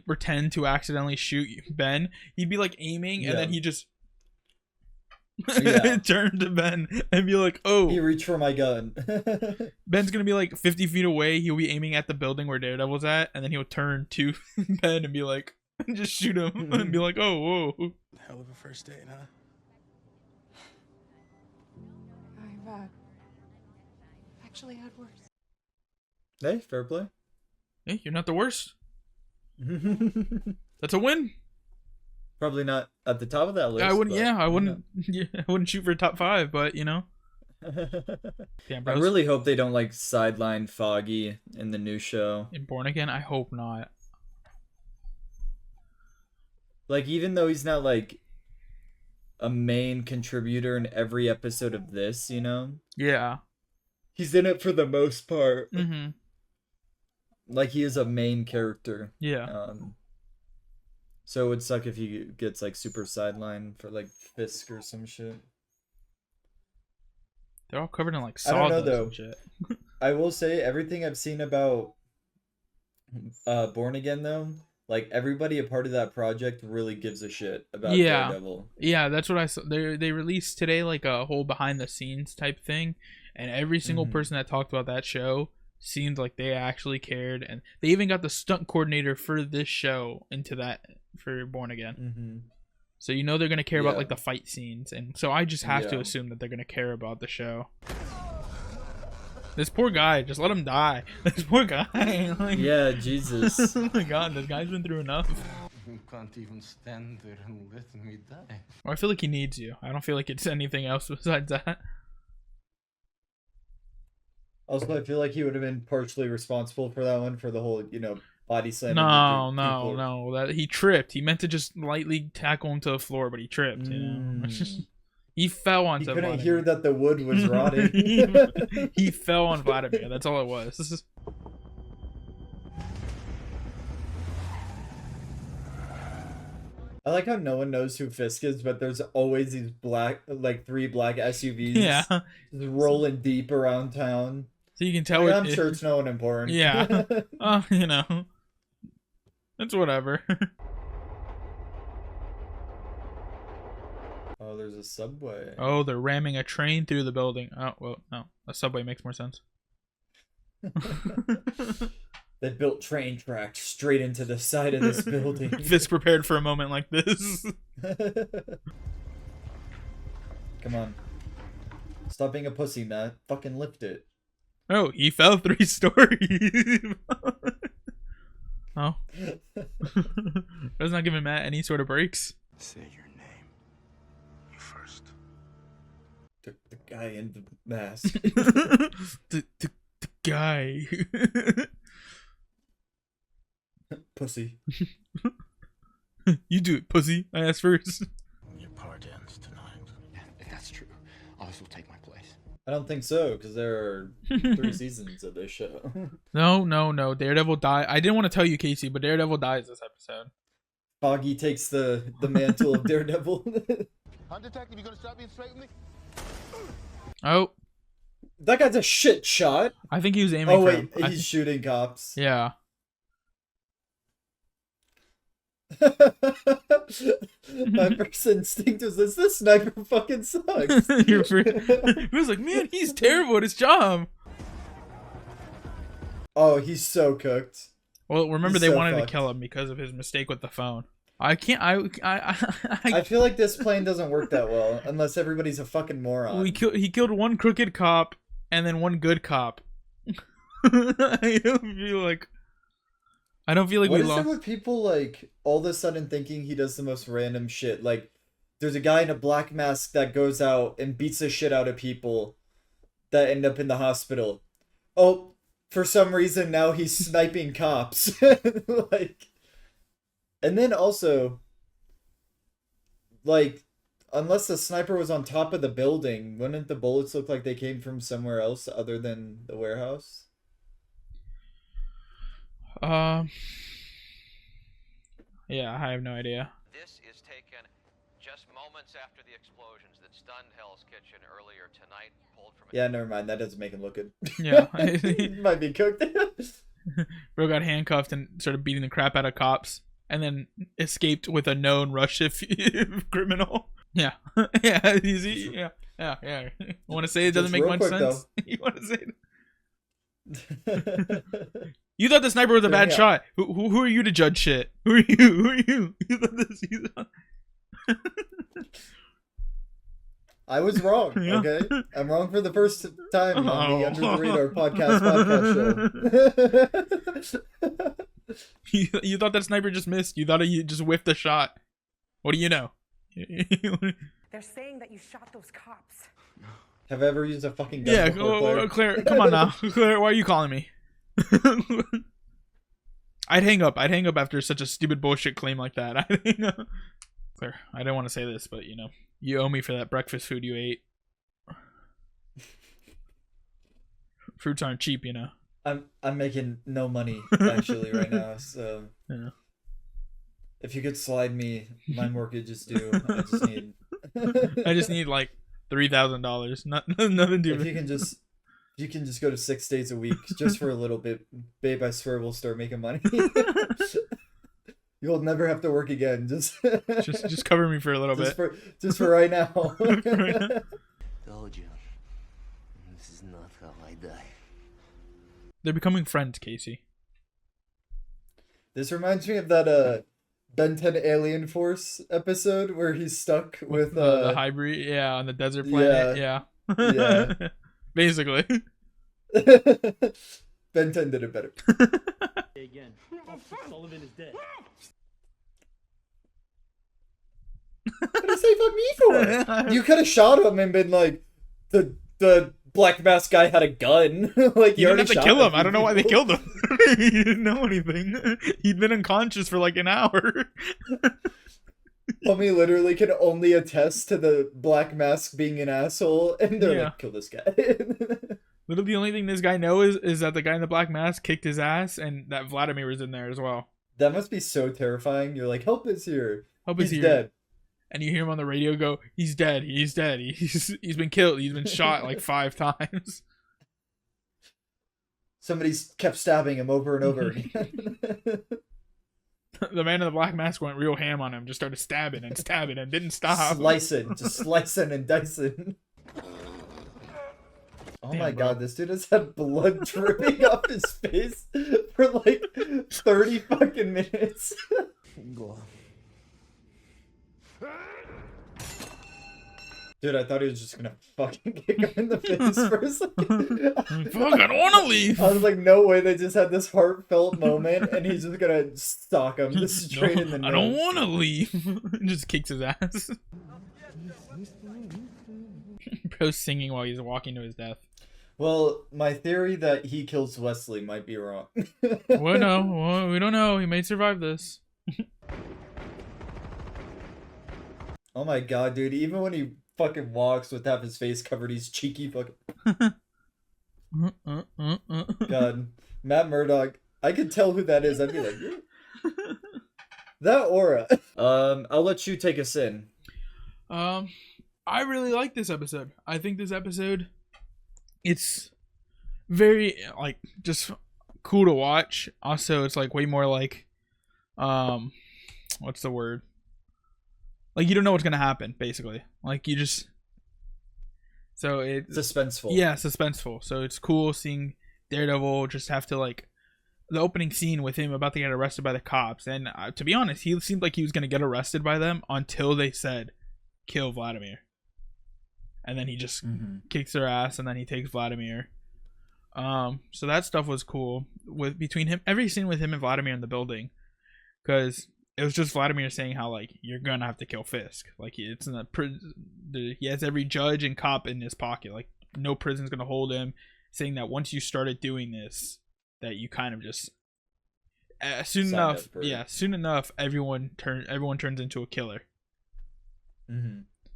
pretend to accidentally shoot Ben. He'd be like aiming and then he just turn to Ben and be like, "Oh, he reached for my gun." Ben's gonna be like 50 feet away. He'll be aiming at the building where Daredevil's at, and then he'll turn to Ben and be like, just shoot him and be like, "Oh, whoa." Hell of a first date, huh? I've actually had worse. Hey, fair play. Hey, you're not the worst. That's a win. Probably not at the top of that list. I wouldn't. But, Yeah, I wouldn't. Yeah, I wouldn't shoot for top 5, but you know. Damn, I really hope they don't like sideline Foggy in the new show. In Born Again, I hope not. Like, even though he's not like a main contributor in every episode of this, you know? Yeah. He's in it for the most part. Mm-hmm. Like, he is a main character. Yeah. So it would suck if he gets like super sideline for like Fisk or some shit. They're all covered in like I don't know sawdust though. and shit. I will say everything I've seen about Born Again though, like everybody a part of that project really gives a shit about Daredevil. Yeah, that's what I saw. They released today like a whole behind the scenes type thing, and every single person that talked about that show seemed like they actually cared, and they even got the stunt coordinator for this show into that for Born Again. So you know they're gonna care about like the fight scenes, and so I just have to assume that they're gonna care about the show. This poor guy, just let him die. This poor guy. Like, yeah, Jesus. Oh my God, this guy's been through enough. You can't even stand there and let me die. Well, I feel like he needs you. I don't feel like it's anything else besides that. Also, I feel like he would have been partially responsible for that one, for the whole, you know, body slam. No. That he tripped. He meant to just lightly tackle him to the floor, but he tripped. You know, he fell onto. He couldn't Vladimir. hear that the wood was rotting. He fell on Vladimir. That's all it was. I like how no one knows who Fisk is, but there's always these black, like 3 black SUVs, Yeah, just rolling deep around town. So you can tell. I'm sure it's no one important. Yeah. You know, it's whatever. Oh, there's a subway. Oh, they're ramming a train through the building. Oh, well, no, a subway makes more sense. They built train tracks straight into the side of this building. Fisk prepared for a moment like this. Come on. Stop being a pussy, Matt. Fucking lift it. Oh, he fell 3 stories. Oh. That's not giving Matt any sort of breaks. Say your name. You first. The guy in the mask. the guy. Pussy. You do it, pussy. I asked first. Your part ends tonight. If that's true, Oz will take my place. I don't think so, because there are 3 seasons of this show. No. Daredevil died. I didn't want to tell you, Casey, but Daredevil dies this episode. Foggy takes the mantle of Daredevil. Huh, detective, you gonna stop being straight with me? Oh. That guy's a shit shot. I think he was aiming for him. He's shooting cops. Yeah. My first instinct was this sniper fucking sucks. He was like, man, he's terrible at his job. Oh, he's so cooked. Well, remember He's they so wanted fucked. to kill him because of his mistake with the phone. I can't. I feel like this plan doesn't work that well unless everybody's a fucking moron. He killed one crooked cop and then one good cop. I don't feel like What we is there lost. with people like all of a sudden thinking he does the most random shit? Like, there's a guy in a black mask that goes out and beats the shit out of people that end up in the hospital. Oh, for some reason now he's sniping cops. Like, and then also, like, unless the sniper was on top of the building, wouldn't the bullets look like they came from somewhere else other than the warehouse? Yeah, I have no idea. This is taken just moments after the explosions that stunned Hell's Kitchen earlier tonight. Pulled from Yeah, never mind. That doesn't make him look good. Yeah. He might be cooked. Bro got handcuffed and started beating the crap out of cops, and then escaped with a known Russia criminal. Yeah, yeah, easy. Yeah. Want to say it doesn't Just make real much quick, sense? You want to say it? You thought the sniper was a bad Yeah. shot. Who are you to judge shit? Who are you? Who are you? You thought this? You thought... I was wrong, Yeah. okay? I'm wrong for the first time on the Oh. Under the Radar podcast show. You thought that sniper just missed. You thought he just whiffed a shot. What do you know? They're saying that you shot those cops. Have I ever used a fucking gun Yeah, before, Claire? Claire, come on now. Claire, why are you calling me? I'd hang up after such a stupid bullshit claim like that. I'd hang up. Claire, I didn't want to say this, but you know, you owe me for that breakfast food you ate. Fruits aren't cheap, you know. I'm making no money actually right now, so Yeah. if you could slide me my mortgage is due, I just need like $3,000. Nothing too. If you can just go to 6 days a week just for a little bit, babe, I swear we'll start making money. You'll never have to work again. Just cover me for a little bit. Just for right now. Told you. This is not how I die. They're becoming friends, Casey. This reminds me of that Ben 10 Alien Force episode where he's stuck with the hybrid, yeah, on the desert planet, yeah. Basically. Ben 10 did it better. Again, Sullivan is dead. What did he say fuck me for? You could have shot him and been like, the black mask guy had a gun. Like, You didn't have to shot kill a him. I few don't know why they people. killed him. He didn't know anything. He'd been unconscious for like an hour. Homie literally can only attest to the black mask being an asshole, and they're Yeah. like, kill this guy. Literally, the only thing this guy knows is that the guy in the black mask kicked his ass, and that Vladimir was in there as well. That must be so terrifying. You're like, help is here. Help is He's here. dead. And you hear him on the radio go, "He's dead. He's dead. He's been killed. He's been shot like 5 times." Somebody's kept stabbing him over and over again. The man in the black mask went real ham on him. Just started stabbing and didn't stop. Slicing and dicing. Oh Damn, my bro. god, this dude has had blood dripping off his face for like 30 fucking minutes. Go. Dude, I thought he was just gonna fucking kick him in the face for a second. Fuck, I don't wanna leave. I was like, no way, they just had this heartfelt moment and he's just gonna stalk him just straight in the nose. I don't want to leave. Just kicks his ass. Bro's singing while he's walking to his death. Well, my theory that he kills Wesley might be wrong. Well, no, well, we don't know. He may survive this. Oh my god, dude, even when he fucking walks with half his face covered, he's cheeky fucking... God, Matt Murdock, I could tell who that is. I'd be like, that aura. I'll let you take us in. I really like this episode. I think this episode, it's very, like, just cool to watch. Also, it's, like, way more, like, what's the word? Like, you don't know what's gonna happen, basically. Like, you just... So it's... Suspenseful. Yeah, suspenseful. So it's cool seeing Daredevil just have to, like, the opening scene with him about to get arrested by the cops, and to be honest, he seemed like he was gonna get arrested by them until they said, "Kill Vladimir," and then he just kicks their ass, and then he takes Vladimir. So that stuff was cool with between him. Every scene with him and Vladimir in the building, because it was just Vladimir saying how like you're gonna have to kill Fisk. Like it's in he has every judge and cop in his pocket. Like no prison's gonna hold him. Saying that once you started doing this, that you kind of just soon enough everyone turns into a killer.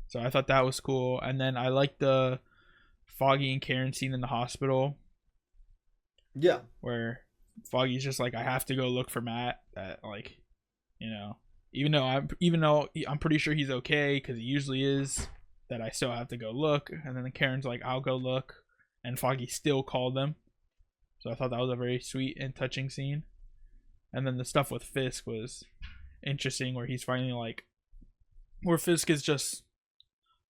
So I thought that was cool, and then I liked the Foggy and Karen scene in the hospital. Yeah, where Foggy's just like, I have to go look for Matt. That like, you know, even though I'm pretty sure he's okay because he usually is, that I still have to go look. And then Karen's like, I'll go look, and Foggy still called them. So I thought that was a very sweet and touching scene. And then the stuff with Fisk was interesting, where he's finally like, where Fisk is just,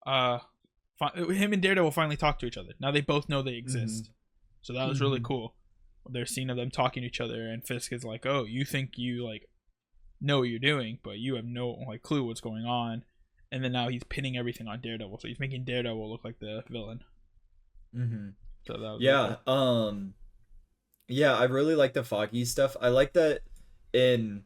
him and Daredevil finally talk to each other. Now they both know they exist. So that was really cool. There's scene of them talking to each other, and Fisk is like, oh, you think you like know what you're doing, but you have no like clue what's going on. And then now he's pinning everything on Daredevil, so he's making Daredevil look like the villain. So that was yeah, cool. Yeah, I really like the Foggy stuff. I like that in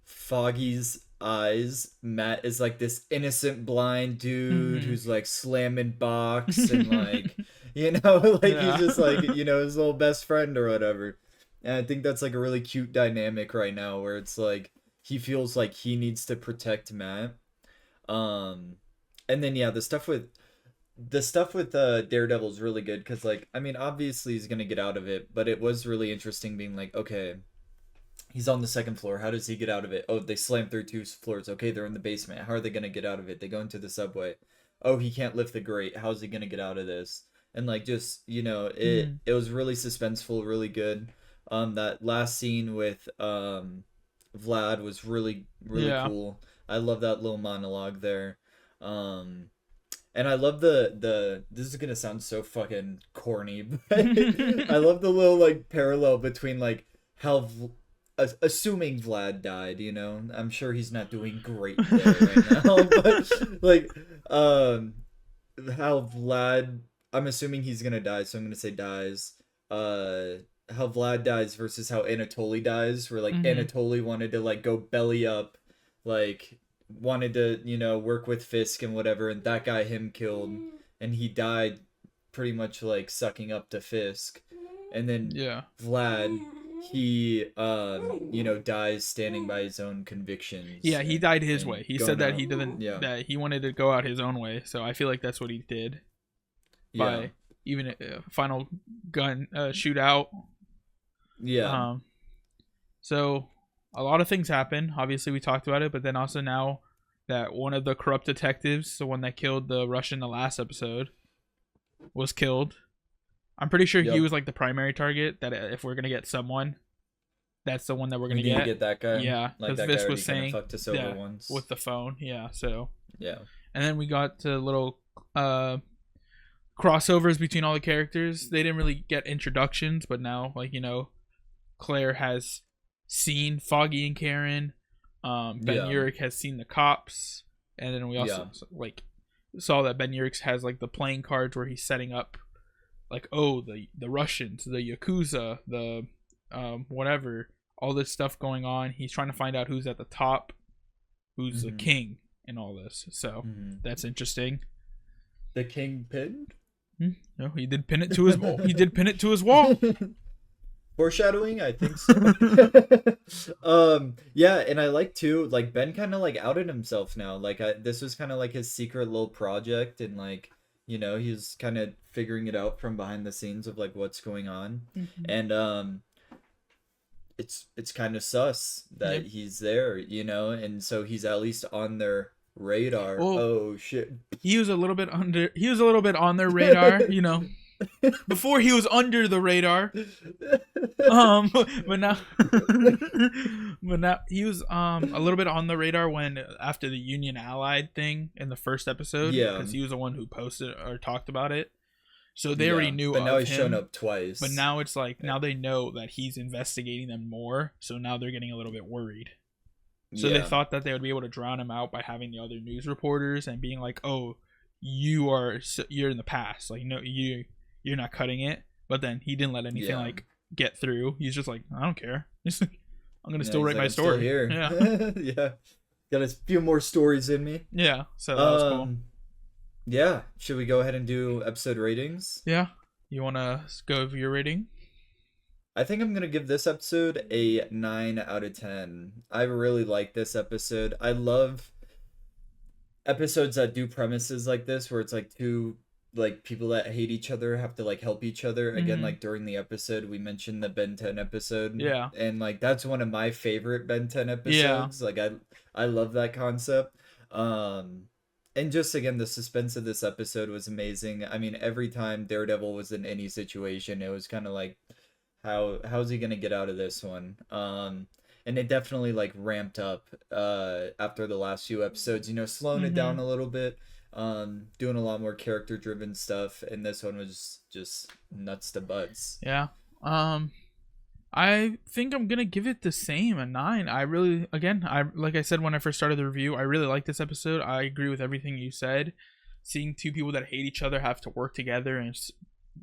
Foggy's eyes, Matt is like this innocent blind dude who's like slamming box and like, you know, like he's just like, you know, his little best friend or whatever. And I think that's like a really cute dynamic right now, where it's like he feels like he needs to protect Matt. And then yeah, the stuff with Daredevil is really good, because like, I mean, obviously he's gonna get out of it, but it was really interesting being like, okay, he's on the second floor, how does he get out of it? Oh, they slam through 2 floors. Okay, they're in the basement. How are they gonna get out of it? They go into the subway. Oh, he can't lift the grate. How's he gonna get out of this? And like, just, you know, it was really suspenseful, really good. That last scene with Vlad was really cool. I love that little monologue there. And I love the this is gonna sound so fucking corny, but I love the little like parallel between like how assuming Vlad died, you know, I'm sure he's not doing great there right now, but like how Vlad, I'm assuming he's gonna die, so I'm gonna say dies. How Vlad dies versus how Anatoly dies, where like Anatoly wanted to like go belly up, like wanted to, you know, work with Fisk and whatever, and that got him killed, and he died pretty much like sucking up to Fisk. And then Vlad, he you know, dies standing by his own convictions. Yeah, he died his way. He said that he didn't that he wanted to go out his own way, so I feel like that's what he did by even a final gun shootout. So a lot of things happen. Obviously, we talked about it, but then also now that one of the corrupt detectives, the one that killed the Russian the last episode, was killed. I'm pretty sure he was like the primary target. That if we're gonna get someone, that's the one that we're gonna get. Get that guy. Yeah, like because Fisk was saying fucked us over once with the phone. Yeah, so yeah. And then we got to little crossovers between all the characters. They didn't really get introductions, but now, like, you know, Claire has seen Foggy and Karen. Ben Urich has seen the cops, and then we also like saw that Ben Urich has like the playing cards where he's setting up, like, oh, the Russians, the Yakuza, the whatever, all this stuff going on. He's trying to find out who's at the top, who's the king in all this. So that's interesting. The king pinned? No, he did pin it to his wall. He did pin it to his wall. Foreshadowing, I think so. Yeah, and I like too, like, Ben kind of like outed himself now. Like, this was kind of like his secret little project, and like, you know, he's kind of figuring it out from behind the scenes of like what's going on. And it's kind of sus that he's there, you know, and so he's at least on their radar. Oh shit, he was a little bit on their radar, you know. Before he was under the radar, but now he was a little bit on the radar when after the Union Allied thing in the first episode, because he was the one who posted or talked about it. So they already knew but now of he's him. shown up twice. But now it's like, now they know that he's investigating them more. So now they're getting a little bit worried. So they thought that they would be able to drown him out by having the other news reporters and being like, "Oh, you're in the past. Like, no, you're not cutting it." But then he didn't let anything like get through. He's just like, "I don't care. I'm gonna still write my story." Still here. Yeah. Yeah. Got a few more stories in me. Yeah. So that was cool. Yeah. Should we go ahead and do episode ratings? Yeah. You wanna go over your rating? I think I'm gonna give this episode a 9 out of 10. I really like this episode. I love episodes that do premises like this, where it's like two like people that hate each other have to like help each other. Again, like during the episode, we mentioned the Ben 10 episode. Yeah. And like that's one of my favorite Ben 10 episodes. Like I love that concept. And just again, the suspense of this episode was amazing. I mean, every time Daredevil was in any situation, it was kind of like, how's he gonna get out of this one? And it definitely like ramped up after the last few episodes, you know, slowing it down a little bit, doing a lot more character driven stuff, and this one was just nuts to butts. Yeah. I think I'm gonna give it the same, a 9. I really, again, like I said when I first started the review, I really like this episode. I agree with everything you said. Seeing two people that hate each other have to work together and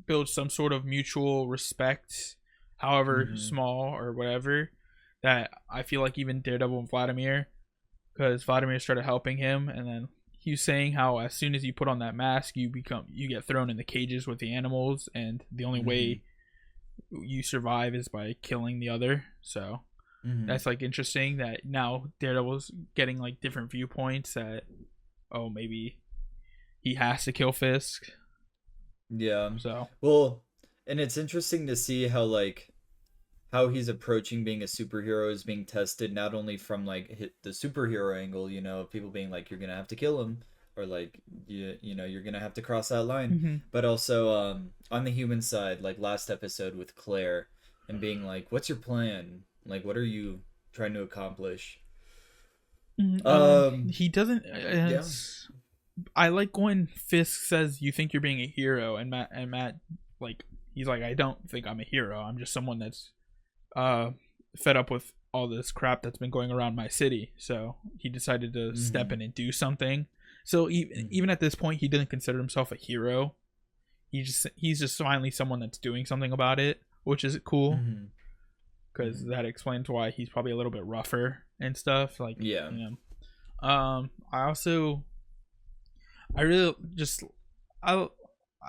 build some sort of mutual respect, however small or whatever, that I feel like even Daredevil and Vladimir, because Vladimir started helping him, and then he was saying how as soon as you put on that mask, you get thrown in the cages with the animals, and the only way you survive is by killing the other. So that's like interesting that now Daredevil's getting like different viewpoints that, oh, maybe he has to kill Fisk. Yeah. So well, and it's interesting to see how he's approaching being a superhero is being tested, not only from like the superhero angle, you know, people being like, you're gonna have to kill him, or like you know you're gonna have to cross that line, but also on the human side, like last episode with Claire, and being like, what's your plan, like what are you trying to accomplish? He doesn't I like when Fisk says, "You think you're being a hero," and Matt like, he's like, "I don't think I'm a hero. I'm just someone that's fed up with all this crap that's been going around my city." So he decided to step in and do something. So even at this point, he didn't consider himself a hero. He's just finally someone that's doing something about it, which is cool, because that explains why he's probably a little bit rougher and stuff. Like, yeah. You know. I really just I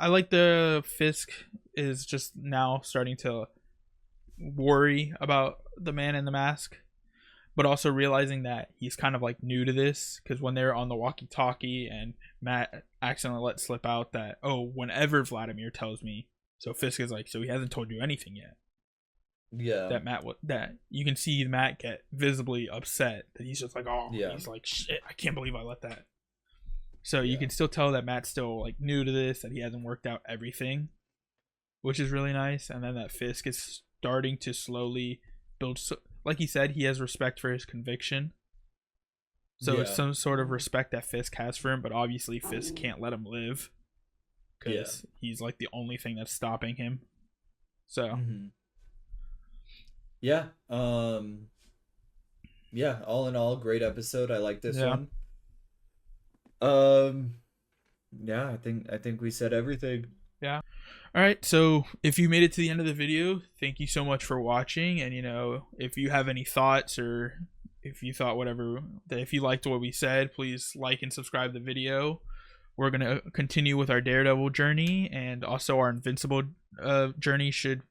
like the Fisk is just now starting to worry about the man in the mask, but also realizing that he's kind of like new to this, because when they're on the walkie-talkie and Matt accidentally let slip out that, oh, whenever Vladimir tells me, so Fisk is like, so he hasn't told you anything yet. Yeah. That you can see Matt get visibly upset, that he's just like, oh, he's like, shit, I can't believe I let that. So you can still tell that Matt's still like new to this, that he hasn't worked out everything, which is really nice. And then that Fisk is starting to slowly build, like he said, he has respect for his conviction. So it's some sort of respect that Fisk has for him, but obviously Fisk can't let him live, because he's like the only thing that's stopping him. So yeah, all in all, great episode. I like this one. Yeah, I think we said everything. Yeah. All right, so if you made it to the end of the video, thank you so much for watching. And, you know, if you have any thoughts, or if you thought whatever, that if you liked what we said, please like and subscribe the video. We're going to continue with our Daredevil journey, and also our Invincible journey should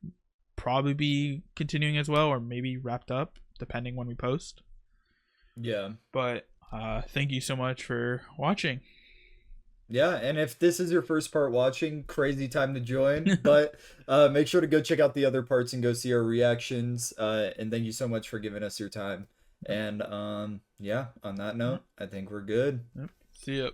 probably be continuing as well, or maybe wrapped up, depending when we post. Yeah. But thank you so much for watching. Yeah, and if this is your first part watching, crazy time to join. But make sure to go check out the other parts and go see our reactions. And thank you so much for giving us your time. And yeah, on that note, I think we're good. See ya.